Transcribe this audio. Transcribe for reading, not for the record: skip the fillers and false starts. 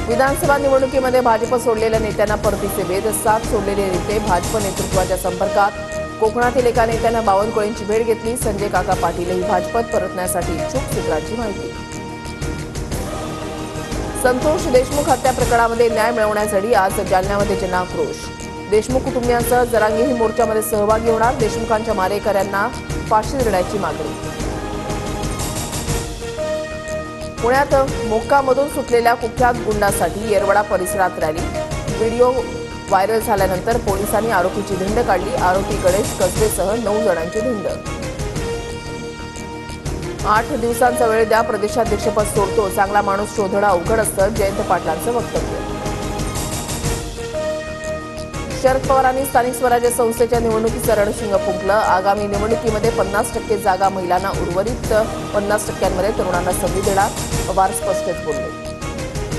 विधानसभा निवडणुकीमध्ये भाजप सोडलेल्या नेत्यांना परतीचे वेध, 7 सोडलेले नेते भाजप नेतृत्वाच्या संपर्कात। कोकणातील एका नेत्यानं बावनकुळेंची भेट घेतली। संजय काका पाटीलही भाजपत परतण्यासाठी इच्छुक, सूत्रांची माहिती। संतोष देशमुख हत्या प्रकरणामध्ये न्याय मिळवण्यासाठी आज जालन्यामध्ये जनाक्रोश। देशमुख कुटुंबियांसह जरांगेही मोर्चामध्ये सहभागी होणार। देशमुखांच्या मारेकऱ्यांना फाशी देण्याची मागणी। पुण्यात मोक्कामधून सुटलेल्या कुख्यात गुंडासाठी येरवडा परिसरात रॅली। व्हिडिओ व्हायरल झाल्यानंतर पोलिसांनी आरोपीची धिंड काढली। आरोपी गणेश कसबेसह 9 जणांची धिंड। 8 दिवसांचा वेळ द्या, प्रदेशाध्यक्षपद सोडतो, चांगला माणूस शोधणं अवघड असतं, जयंत पाटलांचं वक्तव्य। शरद पवारांनी स्थानिक स्वराज्य संस्थेच्या निवडणुकीचं रणशिंग फुंकलं। आगामी निवडणुकीमध्ये 50% जागा महिलांना, उर्वरित 50%मध्ये तरुणांना संधी देणार, पवार स्पष्टच बोलले।